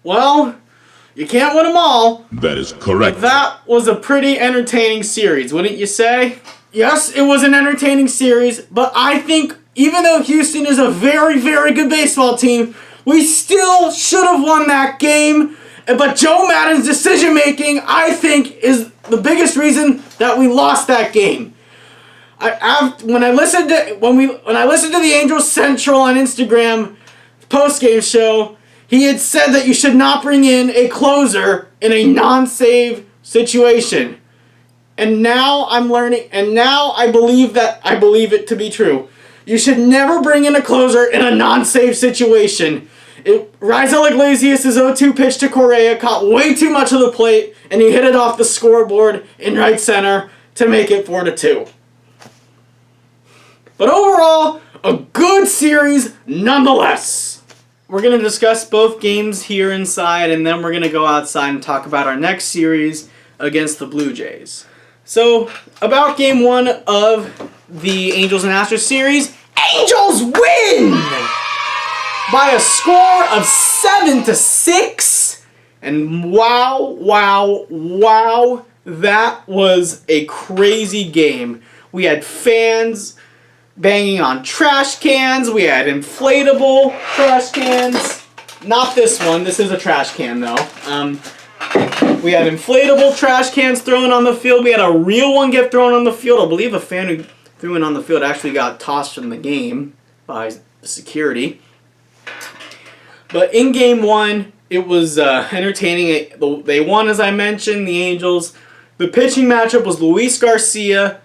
Well, you can't win them all. That is correct. But that was a pretty entertaining series, wouldn't you say? Yes, it was an entertaining series, but I think even though Houston is a very, very good baseball team, we still should have won that game. But Joe Maddon's decision-making, I think, is the biggest reason that we lost that game. When I listened to the Angels Central on Instagram post-game show, he had said that you should not bring in a closer in a non-save situation. And now I'm learning, and now I believe it to be true. You should never bring in a closer in a non-save situation. Raisel Iglesias' 0-2 pitch to Correa caught way too much of the plate, and he hit it off the scoreboard in right center to make it 4-2. But overall, a good series nonetheless. We're going to discuss both games here inside, and then we're going to go outside and talk about our next series against the Blue Jays. So, about Game 1 of the Angels and Astros series, Angels win! By a score of 7-6. And wow, that was a crazy game. We had fans banging on trash cans. We had inflatable trash cans. Not this one. This is a trash can, though. We had inflatable trash cans thrown on the field. We had a real one get thrown on the field. I believe a fan who threw it on the field actually got tossed from the game by security. But in Game 1, it was entertaining. They won, as I mentioned, the Angels. The pitching matchup was Luis Garcia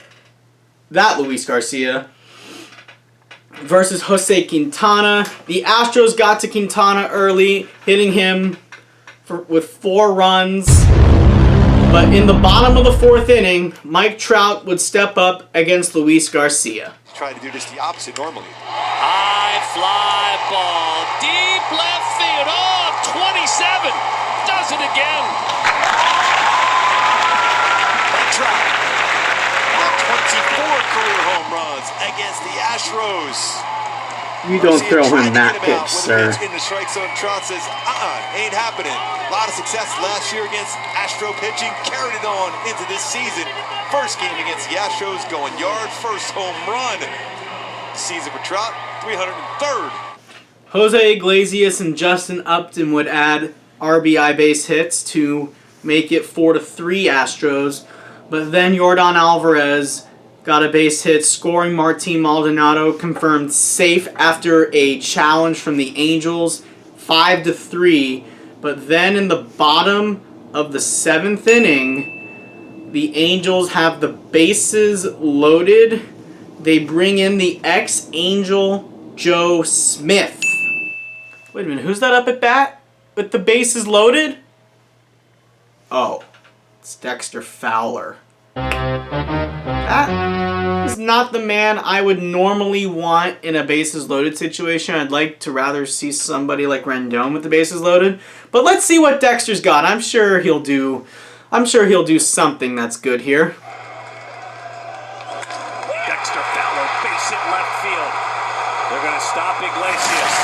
versus Jose Quintana. The Astros got to Quintana early, hitting him with 4 runs. But in the bottom of the 4th inning, Mike Trout would step up against Luis Garcia. Try to do just the opposite normally. High fly ball, deep left field. Oh, 27 does it again. Mike Trout, now 24 career home runs against the Astros. You don't throw him that pitch, sir. In the strike zone, Trout says, ain't happening. A lot of success last year against Astro pitching, carried it on into this season. First game against the Astros, going yard, first home run. Season for Trout, 303rd. Jose Iglesias and Justin Upton would add RBI base hits to make it 4-3 Astros. But then Yordan Alvarez got a base hit, scoring Martin Maldonado confirmed safe after a challenge from the Angels, 5-3. But then in the bottom of the 7th inning, the Angels have the bases loaded. They bring in the ex-Angel Joe Smith. Wait a minute, who's that up at bat with the bases loaded? Oh, it's Dexter Fowler. That is not the man I would normally want in a bases loaded situation. I'd like to rather see somebody like Rendon with the bases loaded. But let's see what Dexter's got. I'm sure he'll do something that's good here. Dexter Fowler, base hit left field. They're going to stop Iglesias.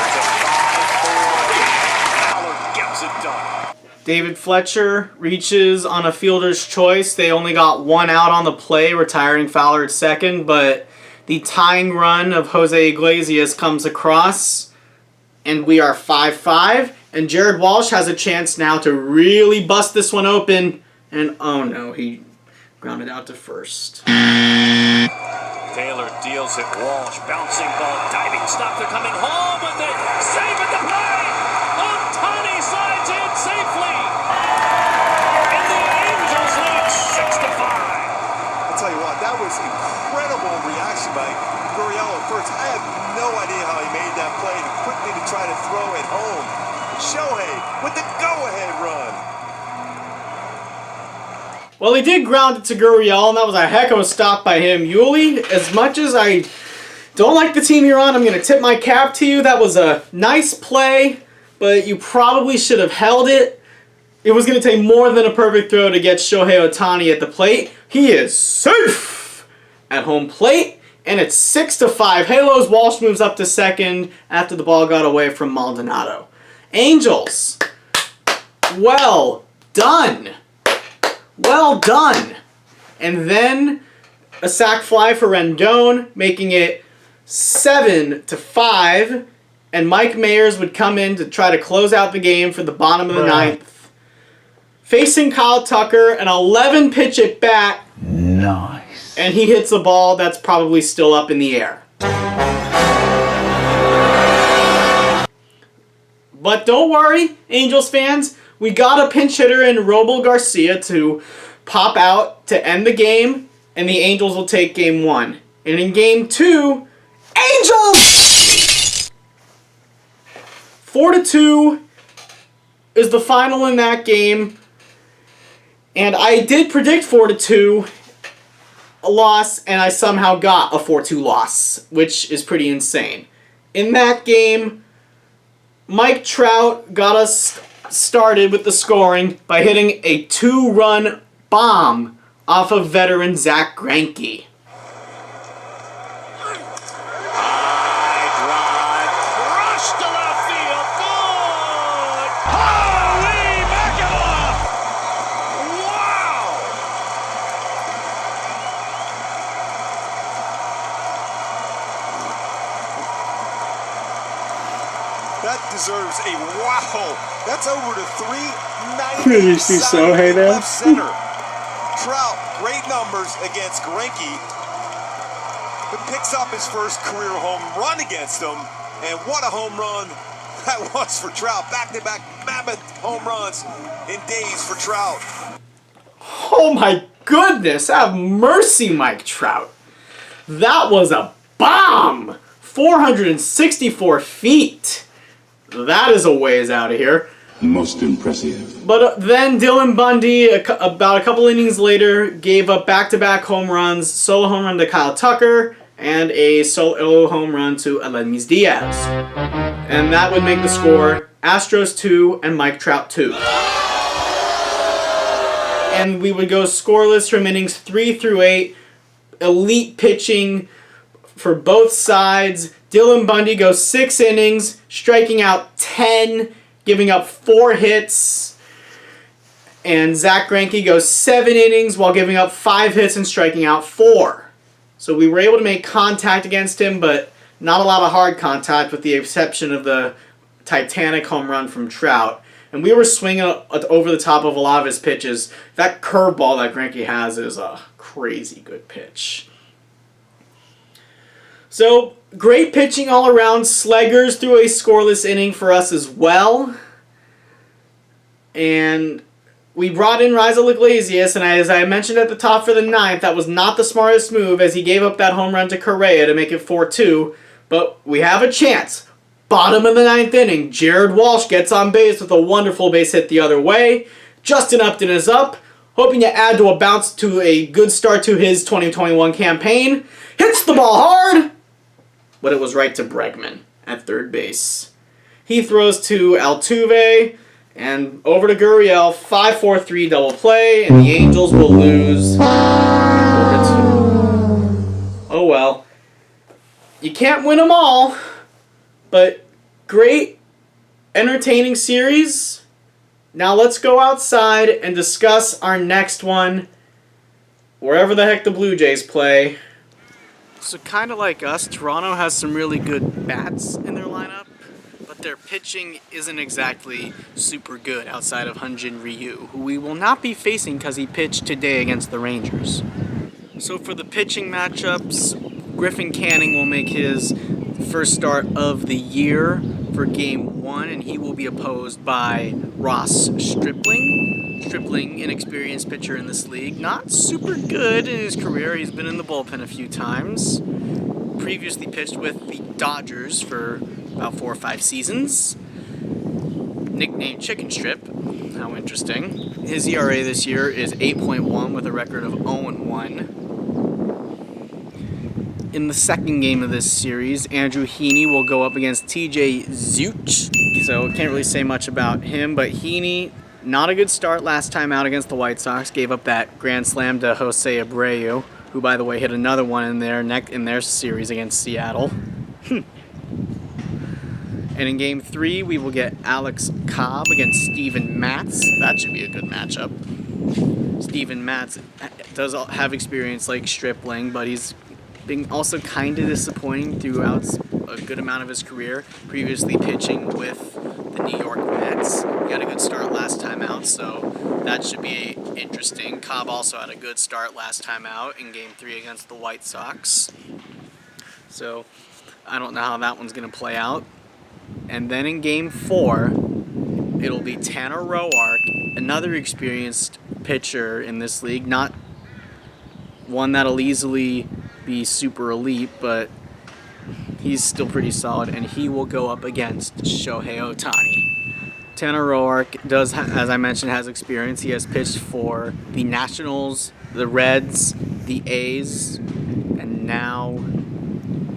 It's a 5-4. Fowler gets it done. David Fletcher reaches on a fielder's choice. They only got 1 out on the play, retiring Fowler at second, but the tying run of Jose Iglesias comes across, and we are 5-5, and Jared Walsh has a chance now to really bust this one open, and oh no, he grounded out to first. Taylor deals it. Walsh, bouncing ball, diving stop. They're coming home with it. Save at the plate. Ohtani slides in safely. And the Angels lead 6-5. I'll tell you what, that was incredible reaction by Gurriel at first. I have no idea how he made that play quickly to try to throw it home. Shohei with the go-ahead run. Well, he did ground it to Gurriel, and that was a heck of a stop by him. Yuli, as much as I don't like the team you're on, I'm going to tip my cap to you. That was a nice play, but you probably should have held it. It was going to take more than a perfect throw to get Shohei Ohtani at the plate. He is safe at home plate, and it's 6-5. Halos Walsh moves up to second after the ball got away from Maldonado. Angels. Well done. Well done. And then a sac fly for Rendon, making it 7-5. And Mike Mayers would come in to try to close out the game for the bottom of the ninth. Facing Kyle Tucker, an 11-pitch at bat. Nice. And he hits a ball that's probably still up in the air. But don't worry, Angels fans. We got a pinch hitter in Robel Garcia to pop out to end the game, and the Angels will take game 1. And in game 2, Angels! 4-2 is the final in that game. And I did predict 4-2 a loss, and I somehow got a 4-2 loss, which is pretty insane. In that game, Mike Trout got us started with the scoring by hitting a 2-run bomb off of veteran Zack Greinke. High drive, rush to left field, good! Holy mackerel! Wow! That deserves a wow. That's over to 390. Did you see Sohei there? Left center. Trout, great numbers against Greinke, but picks up his first career home run against him. And what a home run that was for Trout. Back-to-back mammoth home runs in days for Trout. Oh my goodness, have mercy, Mike Trout. That was a bomb! 464 feet. That is a ways out of here. Most impressive. But then Dylan Bundy, about a couple innings later, gave up back-to-back home runs, solo home run to Kyle Tucker, and a solo home run to Aledmys Diaz. And that would make the score Astros 2 and Mike Trout 2. And we would go scoreless from innings 3 through 8. Elite pitching for both sides. Dylan Bundy goes 6 innings, striking out 10, giving up 4 hits. And Zack Greinke goes 7 innings while giving up 5 hits and striking out 4. So we were able to make contact against him, but not a lot of hard contact with the exception of the Titanic home run from Trout. And we were swinging over the top of a lot of his pitches. That curveball that Greinke has is a crazy good pitch. So, great pitching all around. Sleggers threw a scoreless inning for us as well. And we brought in Raisel Iglesias, and as I mentioned at the top for the 9th, that was not the smartest move as he gave up that home run to Correa to make it 4-2. But we have a chance. Bottom of the 9th inning, Jared Walsh gets on base with a wonderful base hit the other way. Justin Upton is up, hoping to add to a bounce to a good start to his 2021 campaign. Hits the ball hard, but it was right to Bregman at third base. He throws to Altuve and over to Gurriel. 5-4-3 double play, and the Angels will lose 4-2. Oh well. You can't win them all, but great, entertaining series. Now let's go outside and discuss our next one, wherever the heck the Blue Jays play. So kind of like us, Toronto has some really good bats in their lineup, but their pitching isn't exactly super good outside of Hyun-Jin Ryu, who we will not be facing because he pitched today against the Rangers. So for the pitching matchups, Griffin Canning will make his first start of the year for Game 1, and he will be opposed by Ross Stripling. Stripling, inexperienced pitcher in this league. Not super good in his career. He's been in the bullpen a few times. Previously pitched with the Dodgers for about 4 or 5 seasons. Nicknamed Chicken Strip. How interesting. His ERA this year is 8.1 with a record of 0-1. In the second game of this series, Andrew Heaney will go up against TJ Zeuch. So can't really say much about him, but Heaney, not a good start last time out against the White Sox. Gave up that grand slam to Jose Abreu, who, by the way, hit another one in their series against Seattle. And in Game 3, we will get Alex Cobb against Steven Matz. That should be a good matchup. Steven Matz does have experience like Stripling, but he's been also kind of disappointing throughout a good amount of his career, previously pitching with the New York Mets. He had a good start last time out, so that should be interesting. Cobb also had a good start last time out in Game 3 against the White Sox. So I don't know how that one's going to play out. And then in Game 4, it'll be Tanner Roark, another experienced pitcher in this league. Not one that'll easily be super elite, but he's still pretty solid, and he will go up against Shohei Ohtani. Tanner Roark does, as I mentioned, has experience. He has pitched for the Nationals, the Reds, the A's, and now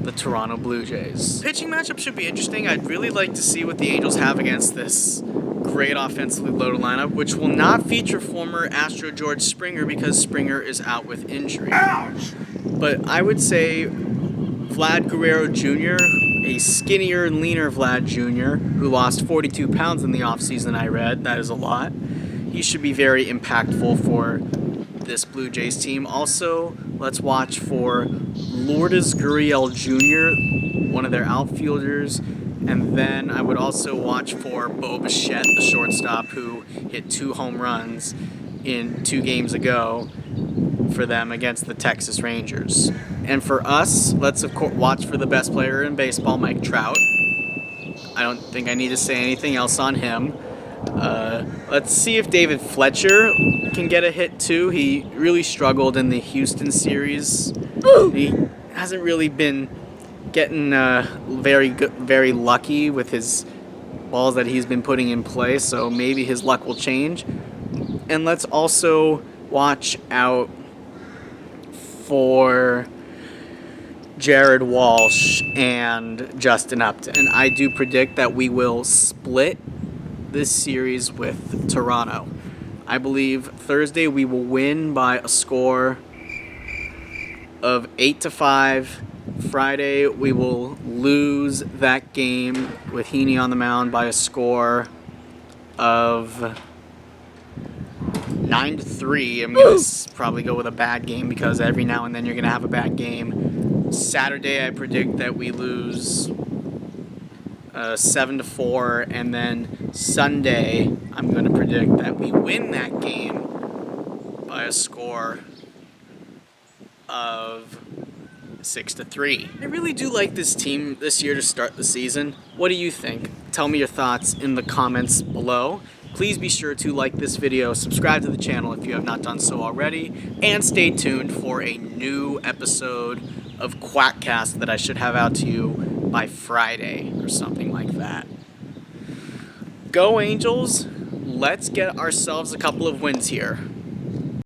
the Toronto Blue Jays. Pitching matchup should be interesting. I'd really like to see what the Angels have against this great offensively loaded lineup, which will not feature former Astro George Springer because Springer is out with injury. Ouch! But I would say Vlad Guerrero Jr., a skinnier and leaner Vlad Jr., who lost 42 pounds in the offseason, I read. That is a lot. He should be very impactful for this Blue Jays team. Also, let's watch for Lourdes Gurriel Jr., one of their outfielders. And then I would also watch for Bo Bichette, the shortstop, who hit 2 home runs in 2 games ago for them against the Texas Rangers. And for us, let's of course watch for the best player in baseball, Mike Trout. I don't think I need to say anything else on him. Let's see if David Fletcher can get a hit too. He really struggled in the Houston series. He hasn't really been getting very lucky with his balls that he's been putting in play, so maybe his luck will change. And let's also watch out for Jared Walsh and Justin Upton. And I do predict that we will split this series with Toronto. I believe Thursday we will win by a score of 8-5. Friday we will lose that game with Heaney on the mound by a score of 9-3. I'm going to probably go with a bad game because every now and then you're going to have a bad game. Saturday I predict that we lose 7-4, and then Sunday I'm going to predict that we win that game by a score of 6-3. I really do like this team this year to start the season. What do you think? Tell me your thoughts in the comments below. Please be sure to like this video, subscribe to the channel if you have not done so already, and stay tuned for a new episode of Quackcast that I should have out to you by Friday or something like that. Go Angels! Let's get ourselves a couple of wins here.